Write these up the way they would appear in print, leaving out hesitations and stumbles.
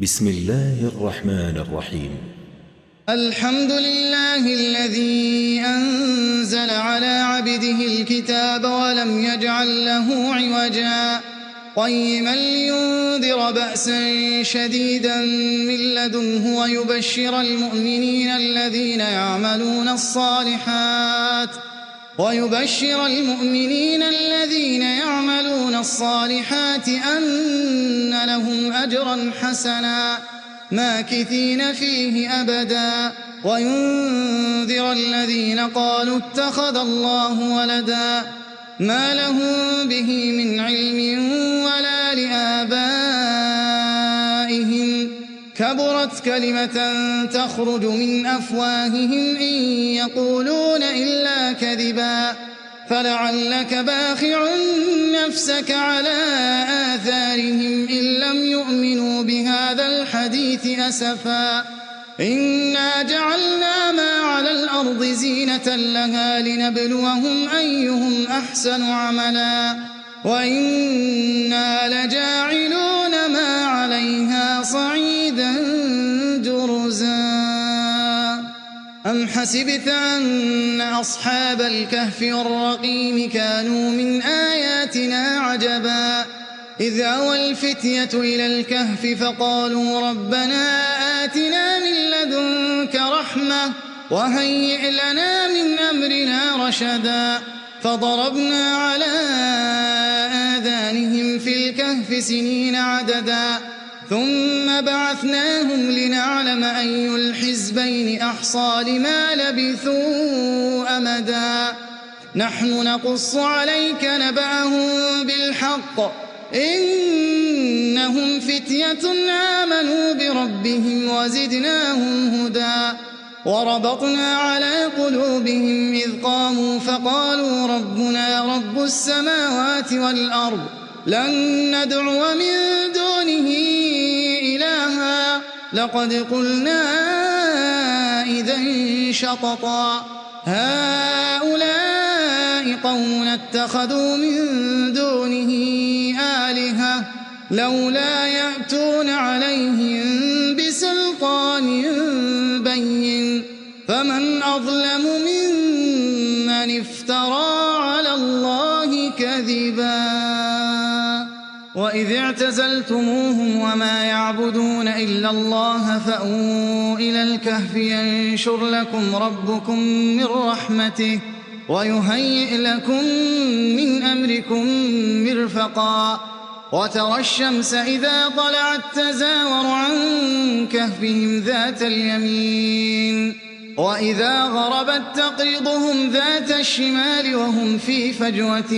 بسم الله الرحمن الرحيم. الحمد لله الذي أنزل على عبده الكتاب ولم يجعل له عوجا قيما لينذر بأسا شديدا من لدنه ويبشر المؤمنين الذين يعملون الصالحات أن لهم أجرا حسنا ماكثين فيه أبدا وينذر الذين قالوا اتخذ الله ولدا ما لهم به من علم ولا لآبائهم كبرت كلمة تخرج من أفواههم إن يقولون إلا كذبا فلعلك باخع نفسك على آثارهم إن لم يؤمنوا بهذا الحديث أسفا إنا جعلنا ما على الأرض زينة لها لنبلوهم أيهم أحسن عملا وإنا لجاعلون ما عليها صعيدا جرزا أم حسبت أن أصحاب الكهف والرقيم كانوا من آياتنا عجبا إذ أوى الفتية إلى الكهف فقالوا ربنا آتنا من لدنك رحمة وهيئ لنا من أمرنا رشدا فضربنا على آذانهم في الكهف سنين عددا ثم بعثناهم لنعلم أي الحزبين أحصى لما لبثوا أمدا نحن نقص عليك نبأهم بالحق إنهم فتية آمنوا بربهم وزدناهم هدى وربطنا على قلوبهم إذ قاموا فقالوا ربنا رب السماوات والأرض لن ندعو من دونه إلها لقد قلنا إذا شططا هؤلاء قوم اتخذوا من دونه آلهة لولا يأتون عليهم بسلطان بين فمن أظلم ممن افترى على الله كذبا وإذ اعتزلتموهم وما يعبدون إلا الله فأووا إلى الكهف ينشر لكم ربكم من رحمته ويهيئ لكم من أمركم مرفقا وترى الشمس إذا طلعت تزاور عن كهفهم ذات اليمين وإذا غربت تقرضهم ذات الشمال وهم في فجوة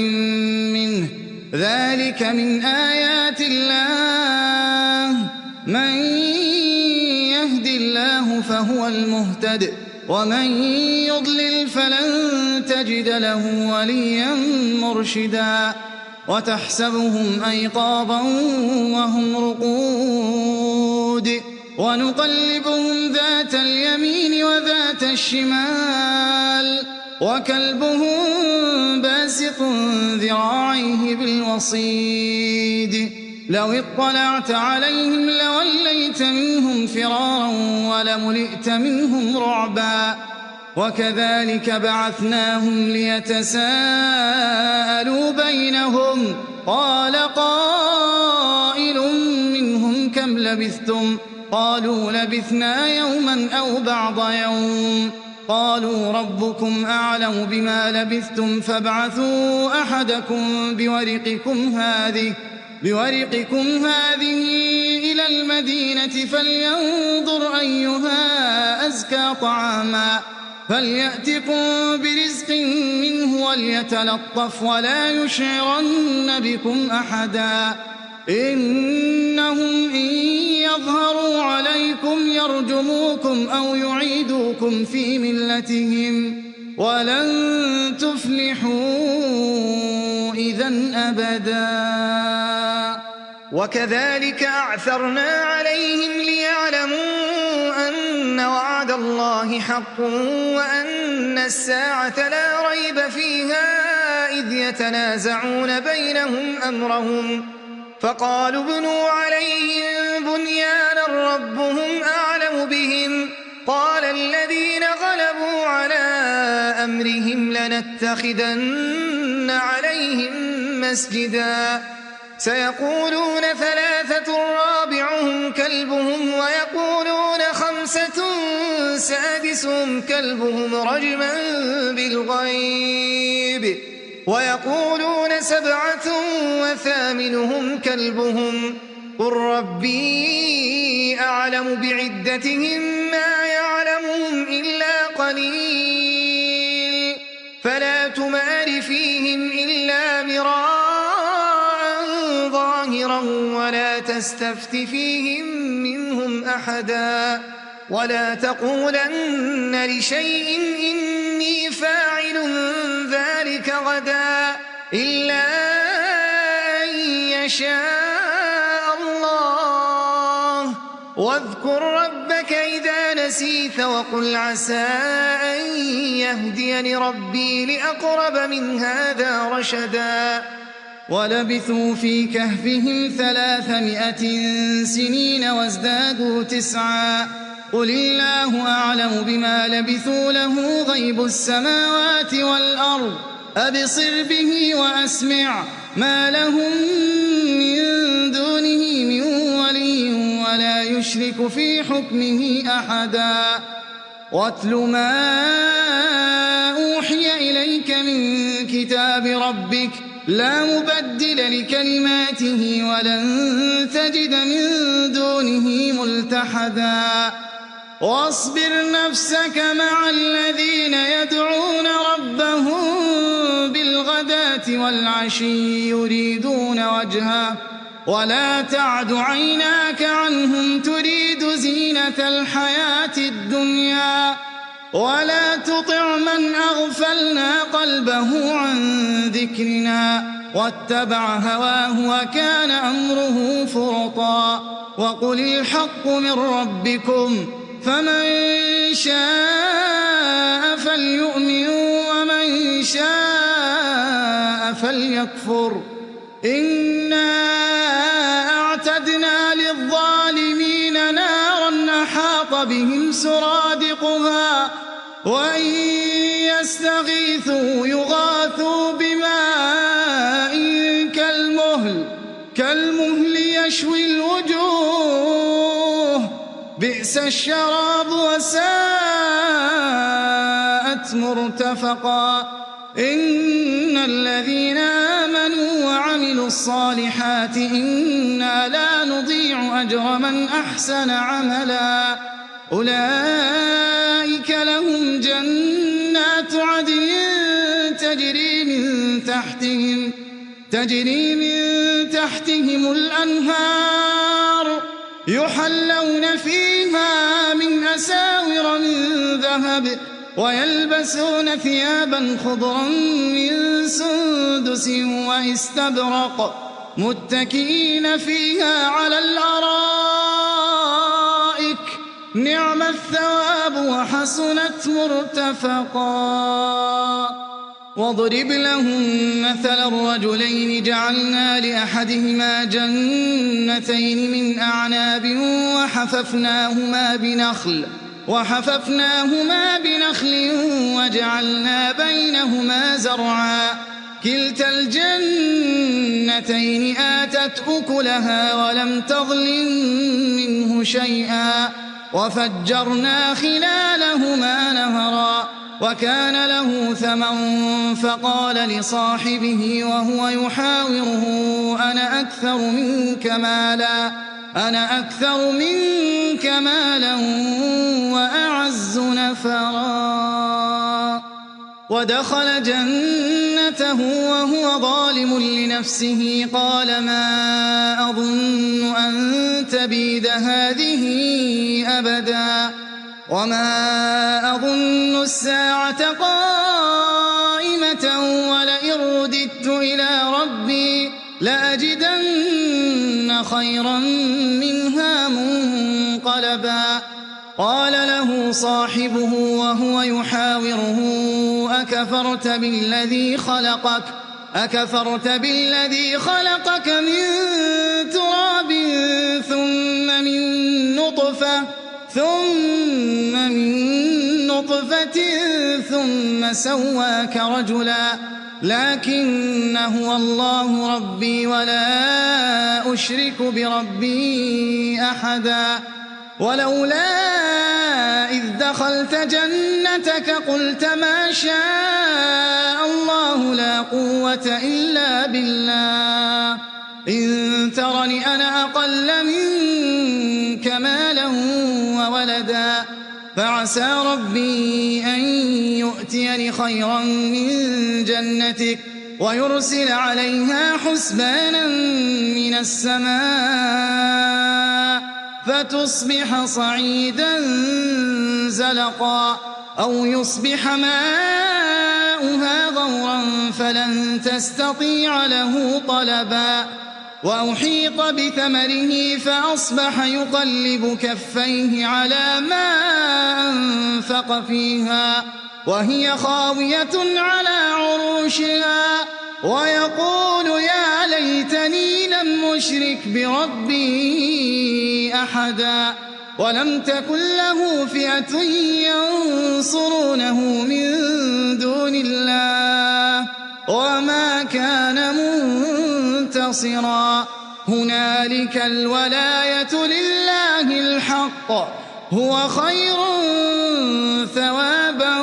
منه ذلك من آيات الله من يهد الله فهو المهتد ومن يضلل فلن تجد له وليا مرشدا وتحسبهم أيقاظا وهم رقود ونقلبهم ذات اليمين وذات الشمال وكلبهم باسط ذراعيه بالوصيد لو اطلعت عليهم لوليت منهم فرارا ولملئت منهم رعبا وكذلك بعثناهم ليتساءلوا بينهم قال قائل منهم كم لبثتم قالوا لبثنا يوما أو بعض يوم قالوا ربكم أعلم بما لبثتم فابعثوا أحدكم بورقكم هذه إلى المدينة فلينظر أيها أزكى طعاما فليأتكم برزق منه وليتلطف ولا يشعرن بكم أحدا إنهم إن يظهروا عليكم يرجموكم أو يعيدوكم في ملتهم ولن تفلحوا إذن أبدا وكذلك أعثرنا عليهم ليعلموا أن وعد الله حق وأن الساعة لا ريب فيها إذ يتنازعون بينهم أمرهم فقالوا ابنوا عليهم بنيانا ربهم أعلم بهم قال الذين غلبوا على أمرهم لنتخذن عليهم مسجدا سيقولون 3 رابعهم كلبهم ويقولون 5 سادسهم كلبهم رجما بالغيب ويقولون 7 وثامنهم كلبهم قل ربي أعلم بعدتهم ما يعلمهم إلا قليل فلا تمار فيهم إلا مراء ظاهرا ولا تستفت فيهم منهم أحدا ولا تقولن لشيء إني فاعل ذلك غدا إلا أن يشاء الله واذكر ربك إذا نسيت وقل عسى أن يهديني ربي لأقرب من هذا رشدا ولبثوا في كهفهم 300 سنين وازدادوا 9 قل الله أعلم بما لبثوا له غيب السماوات والأرض أبصر به وأسمع ما لهم من دونه من ولي ولا يشرك في حكمه أحدا واتل ما أوحي إليك من كتاب ربك لا مبدل لكلماته ولن تجد من دونه ملتحدا واصبر نفسك مع الذين يدعون ربهم بالغداة والعشي يريدون وجهه ولا تعد عيناك عنهم تريد زينة الحياة الدنيا ولا تطع من أغفلنا قلبه عن ذكرنا واتبع هواه وكان أمره فرطا وقل الحق من ربكم فمن شاء فليؤمن ومن شاء فليكفر إنا أعتدنا للظالمين نارا أحاط بهم سرادقها وإن يستغيثوا يغاثوا بماء كالمهل يشوي الوجوه بئس الشراب وساءت مرتفقا إن الذين آمنوا وعملوا الصالحات إنا لا نضيع أجر من أحسن عملا أولئك لهم جنات عدن تجري من تحتهم الأنهار يحلون فيها من أساور من ذهب ويلبسون ثيابا خضرا من سندس واستبرق متكئين فيها على الأرائك نعم الثواب وحسنت مرتفقا واضرب لهم مثل الرجلين جعلنا لأحدهما جنتين من أعناب وحففناهما بنخل وجعلنا بينهما زرعا كلتا الجنتين آتت أكلها ولم تظلم منه شيئا وفجرنا خلالهما نهرا وكان له ثمر فقال لصاحبه وهو يحاوره أنا أكثر منك مالا وأعز نفرا ودخل جنته وهو ظالم لنفسه قال ما أظن أن تبيد هذه أبدا وما أظن الساعة قائمة ولئن رددت إلى ربي لأجدن خيرا منها منقلبا قال له صاحبه وهو يحاوره أكفرت بالذي خلقك من تراب ثم من ثم من نطفة ثم سواك رجلا لكن هو الله ربي ولا أشرك بربي أحدا ولولا إذ دخلت جنتك قلت ما شاء الله لا قوة إلا بالله إن ترني أنا أقل منك مالا وولدا فعسى ربي أن يؤتيني خيرا من جنتك ويرسل عليها حسبانا من السماء فتصبح صعيدا زلقا أو يصبح ماؤها غورا فلن تستطيع له طلبا وأحيط بثمره فأصبح يقلب كفيه على ما أنفق فيها وهي خاوية على عروشها ويقول يا ليتني لم أشرك بربي أحدا ولم تكن له فئة ينصرونه من دون الله وما كان منتصرا هنالك الولاية لله الحق هو خير ثوابا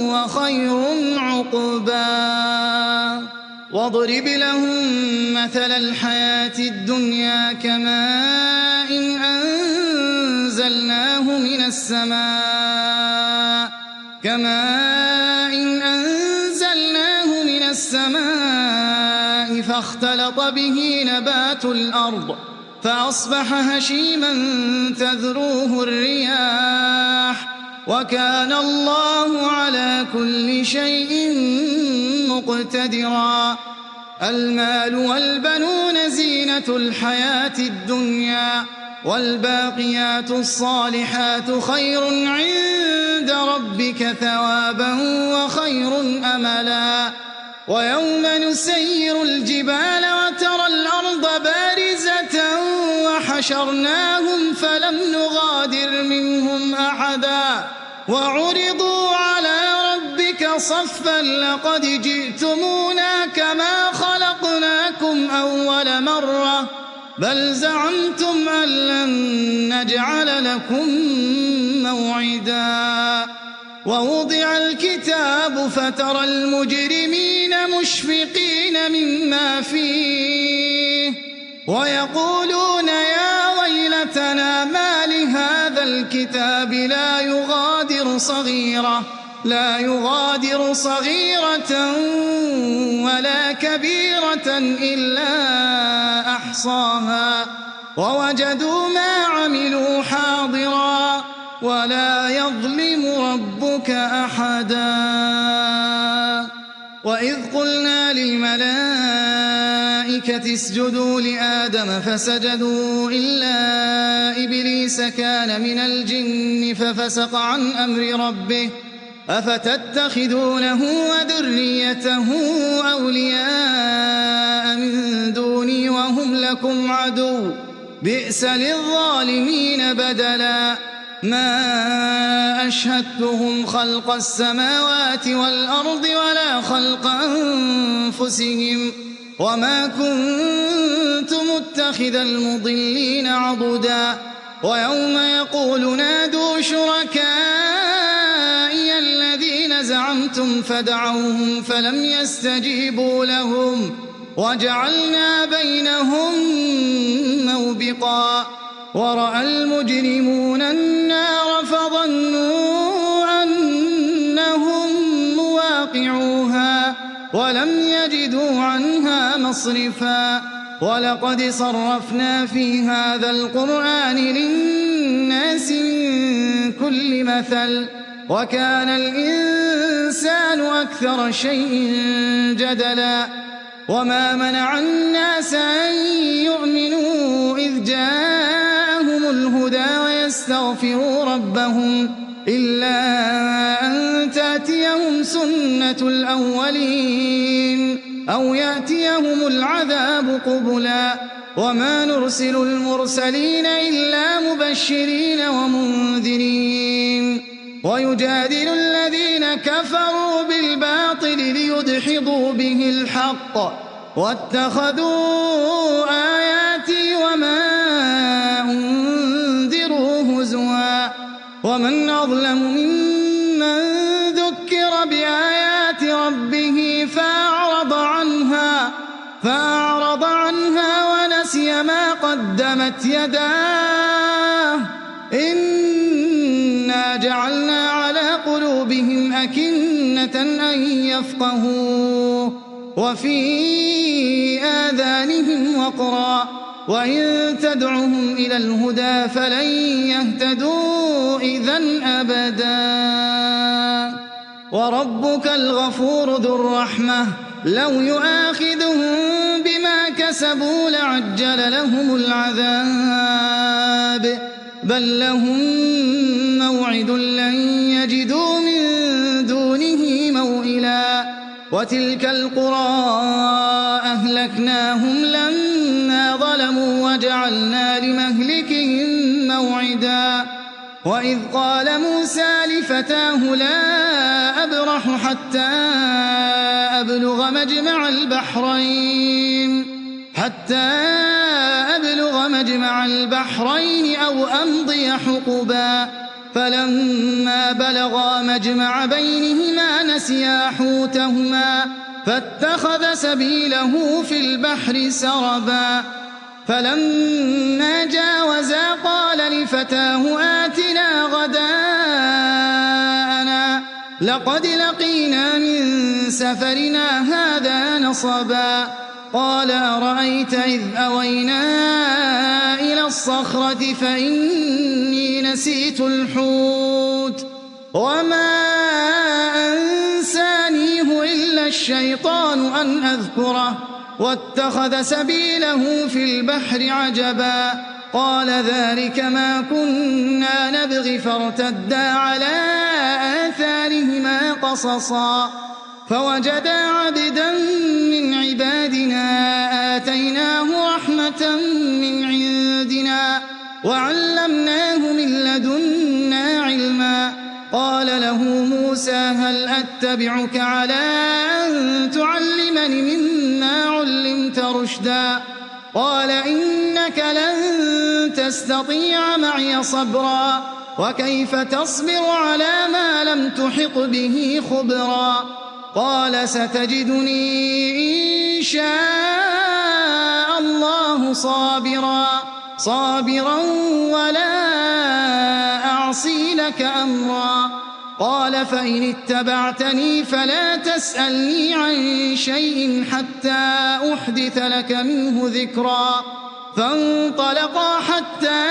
وخير عقبا واضرب لهم مثل الحياة الدنيا كماء أنزلناه من السماء فاختلط به نبات الأرض فأصبح هشيما تذروه الرياح وكان الله على كل شيء مقتدرا المال والبنون زينة الحياة الدنيا والباقيات الصالحات خير عند ربك ثوابا وخير أملا ويوم نسير الجبال وترى الأرض بارزة وحشرناهم فلم نغادر منهم أحدا وعرضوا على ربك صفا لقد جئتمونا كما خلقناكم أول مرة بل زعمتم أن لن نجعل لكم موعدا ووضع الكتاب فترى المجرمين مشفقين مما فيه ويقولون يا ويلتنا ما لهذا الكتاب لا يغادر صغيرة ولا كبيرة إلا أحصاها ووجدوا ما عملوا حاضرا ولا يظلم ربك أحدا وإذ قلنا للملائكة اسجدوا لآدم فسجدوا إلا إبليس كان من الجن ففسق عن أمر ربه أفتتخذونه وذريته أولياء من دوني وهم لكم عدو بئس للظالمين بدلا ما أشهدتهم خلق السماوات والأرض ولا خلق أنفسهم وما كنت متخذ المضلين عضدا ويوم يقول نادوا شركائي الذين زعمتم فدعوهم فلم يستجيبوا لهم وجعلنا بينهم موبقا ورأى المجرمون النار فظنوا أنهم مواقعوها ولم يجدوا عنها مصرفا ولقد صرفنا في هذا القرآن للناس من كل مثل وكان الإنسان أكثر شيء جدلا وما منع الناس أن يؤمنوا إذ جاءهم الهدى ويستغفروا ربهم إلا أن تأتيهم سنة الأولين أو يأتيهم العذاب قبلا وما نرسل المرسلين إلا مبشرين ومنذرين ويجادل الذين كفروا بالباطل ليدحضوا به الحق واتخذوا آياتي وما أنذروا هزوا ومن أظلم ممن ذكر بآيات ربه فأعرض عنها ونسي ما قدمت يداه إنا جعلنا على قلوبهم أكنة أن يفقهوا وفي آذانهم وقرا وإن تدعهم إلى الهدى فلن يهتدوا إذن أبدا وربك الغفور ذو الرحمة لو يؤاخذهم بما كسبوا لعجل لهم العذاب بل لهم موعد لن يجدوا من دونه موئلا وتلك القرى أهلكناهم لما ظلموا وجعلنا لمهلكهم موعدا وإذ قال موسى لفتاه لا أبرح حتى أبلغ مجمع البحرين أو أمضي حقبا فلما بلغا مجمع بينهما نسيا حوتهما فاتخذ سبيله في البحر سربا فلما جاوزا قال لفتاه آتنا غداءنا لقد لقينا من سفرنا هذا نصبا قال أرأيت إذ أوينا إلى الصخرة فإني نسيت الحوت وما أنسانيه إلا الشيطان أن أذكره واتخذ سبيله في البحر عجبا قال ذلك ما كنا نبغي فارتدا على آثارهما قصصا فوجدا عبدا من عبادنا آتيناه رحمة من عندنا وعلمناه من لدنا علما قال له موسى هل أتبعك على أن تعلمني مما علمت رشدا قال إنك لن تستطيع معي صبرا وكيف تصبر على ما لم تحط به خبرا قال ستجدني إن شاء الله صابرا ولا أعصي لك أمرا قال فإن اتبعتني فلا تسألني عن شيء حتى أحدث لك منه ذكرا فانطلقا حتى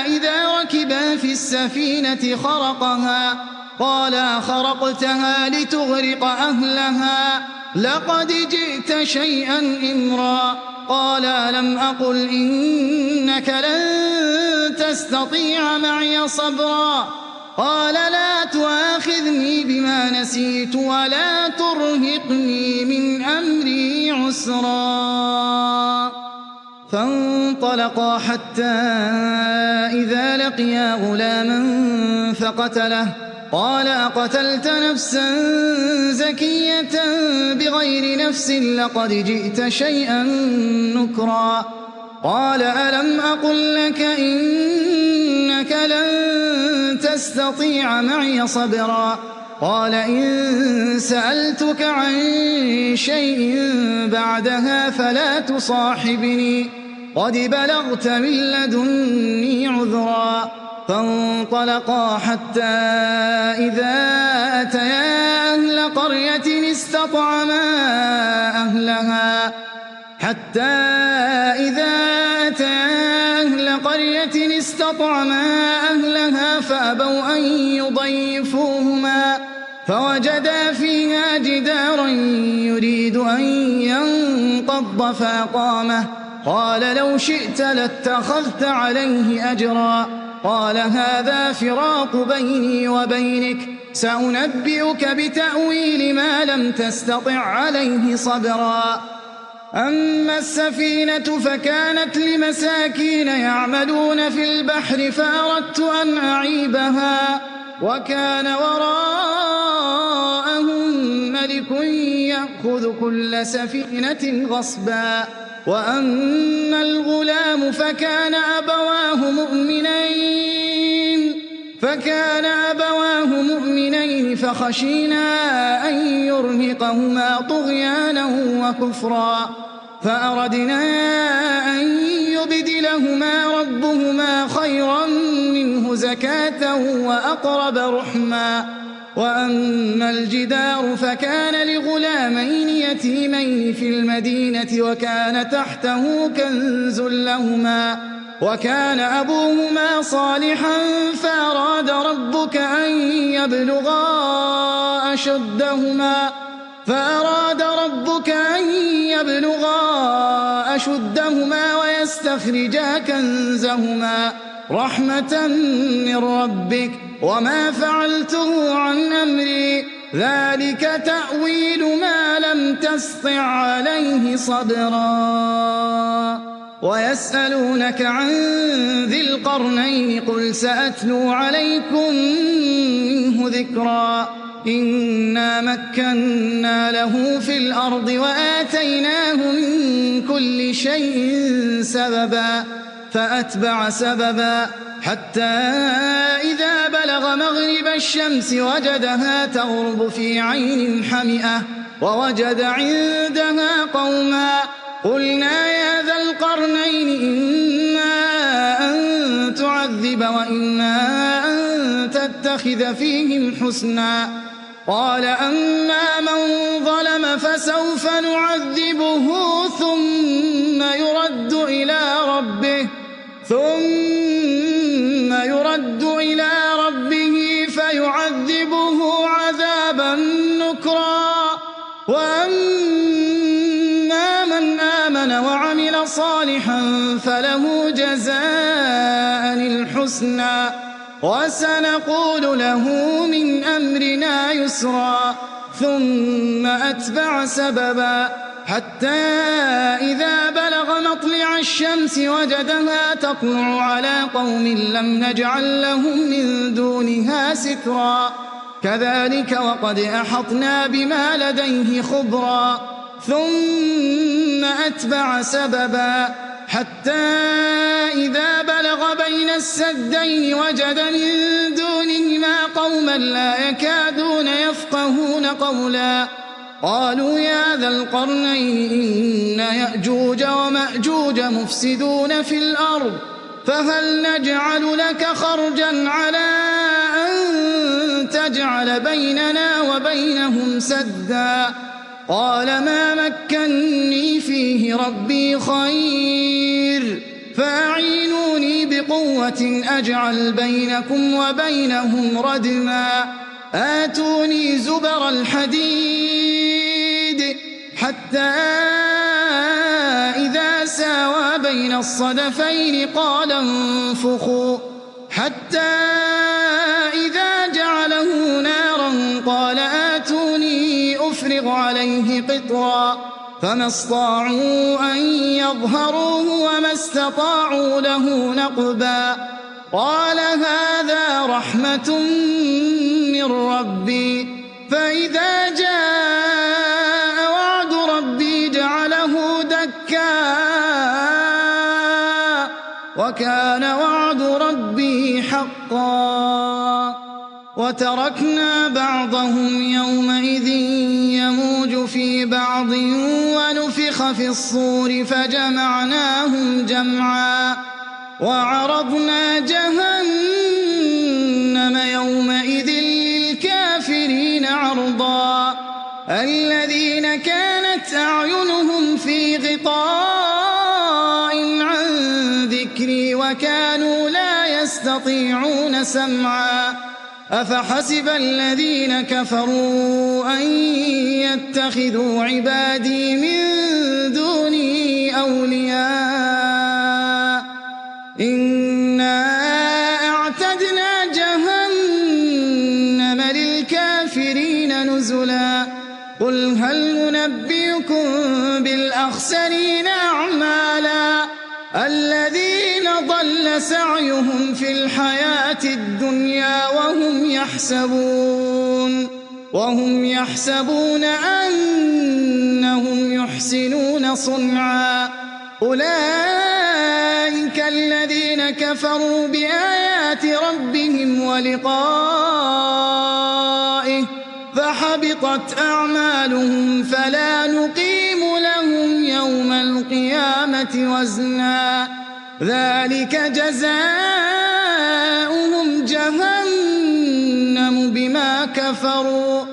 إذا ركبا في السفينة خرقها قال خرقتها لتغرق أهلها لقد جئت شيئا إمرا قال ألم أقل إنك لن تستطيع معي صبرا قال لا تؤاخذني بما نسيت ولا ترهقني من أمري عسرا فانطلقا حتى إذا لقيا غلاما فقتله قال أقتلت نفسا زكية بغير نفس لقد جئت شيئا نكرا قال ألم أقل لك إنك لن تستطيع معي صبرا قال إن سألتك عن شيء بعدها فلا تصاحبني قد بلغت من لدني عذرا فانطلقا حتى إذا أتيا أهل قرية استطعما أهلها فأبوا أن يضيفوهما فوجدا فيها جدارا يريد أن ينقض فأقامه قال لو شئت لاتخذت عليه أجرا قال هذا فراق بيني وبينك سأنبئك بتأويل ما لم تستطع عليه صبرا أما السفينة فكانت لمساكين يعملون في البحر فأردت أن أعيبها وكان وراءهم ملك يأخذ كل سفينة غصبا وأما الغلام فكان أبواه مؤمنين فخشينا أن يرهقهما طغيانا وكفرا فأردنا أن يبدلهما ربهما خيرا منه زكاة وأقرب رحما وأما الجدار فكان لغلامين يتيمين في المدينة وكان تحته كنز لهما وكان أبوهما صالحا فأراد ربك أن يبلغا أشدهما ويستخرجا كنزهما رحمة من ربك وما فعلته عن أمري ذلك تأويل ما لم تسطع عليه صبرا ويسألونك عن ذي القرنين قل سأتلو عليكم منه ذكرا إنا مكنا له في الأرض وآتيناه من كل شيء سببا فأتبع سببا حتى إذا بلغ مغرب الشمس وجدها تغرب في عين حمئة ووجد عندها قوما قلنا يا ذا القرنين إما أن تعذب وإما أن تتخذ فيهم حسنا قال أما من ظلم فسوف نعذبه ثم يرد إلى ربه فيعذبه عذابا نكرا وأما من آمن وعمل صالحا فله جزاء الحسنى وسنقول له من أمرنا يسرا ثم أتبع سببا حتى إذا بلغ مطلع الشمس وجدها تطلع على قوم لم نجعل لهم من دونها سترا كذلك وقد أحطنا بما لديه خبرا ثم أتبع سببا حتى إذا بلغ بين السدين وجد من دونهما قوما لا يكادون يفقهون قولا قالوا يا ذا القرنين إن يأجوج ومأجوج مفسدون في الأرض فهل نجعل لك خرجا على أن تجعل بيننا وبينهم سدا قال ما مكني فيه ربي خير فأعينوني بقوة أجعل بينكم وبينهم ردما آتوني زبر الحديد حتى إذا ساوى بين الصدفين قال انفخوا حتى إذا جعله نارا قال آتوني أفرغ عليه قطرا فما استطاعوا أن يظهروه وما استطاعوا له نقبا قال هذا رحمة من ربي فإذا جاء وعد ربي جعله دكا وكان وعد ربي حقا وتركنا بعضهم يومئذ يموج في بعض ونفخ في الصور فجمعناهم جمعا وعرضنا جهنم يومئذ للكافرين عرضا الذين كانت أعينهم في غطاء عن ذكري وكانوا لا يستطيعون سمعا أفحسب الذين كفروا أن يتخذوا عبادي من دوني أولياء إنا أعتدنا جهنم للكافرين نزلا قل هل ننبئكم بالأخسرين أعمالا الذين ضل سعيهم في الحياة الدنيا وهم يحسبون أنهم يحسنون صنعا أولئك الذين كفروا بآيات ربهم ولقائه فحبطت أعمالهم فلا نقيم لهم يوم القيامة وزنا ذلك جزاؤهم جهنم بما كفروا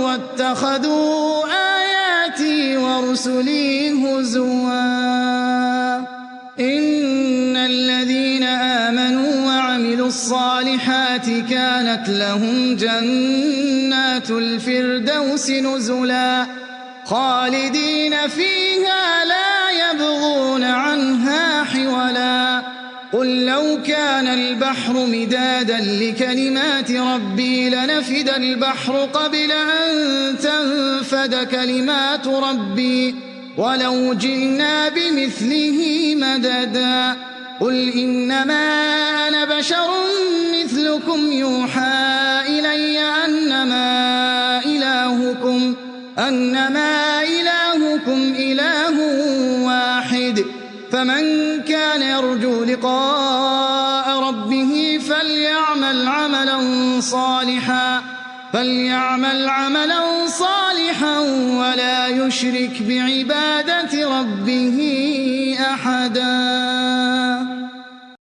واتخذوا آياتي ورسلي هزوا إن الذين آمنوا وعملوا الصالحات كانت لهم جنات الفردوس نزلا خالدين فيها لا يبغون عنها حولا قل لو كان البحر مدادا لكلمات ربي لنفد البحر قبل أن تنفد كلمات ربي ولو جئنا بمثله مددا قل إنما أنا بشر مثلكم يوحى إلي أنما إلهكم إله واحد فمن كان يرجو لقاء ربه فليعمل عملا صالحا ولا يشرك بعبادة ربه أحدا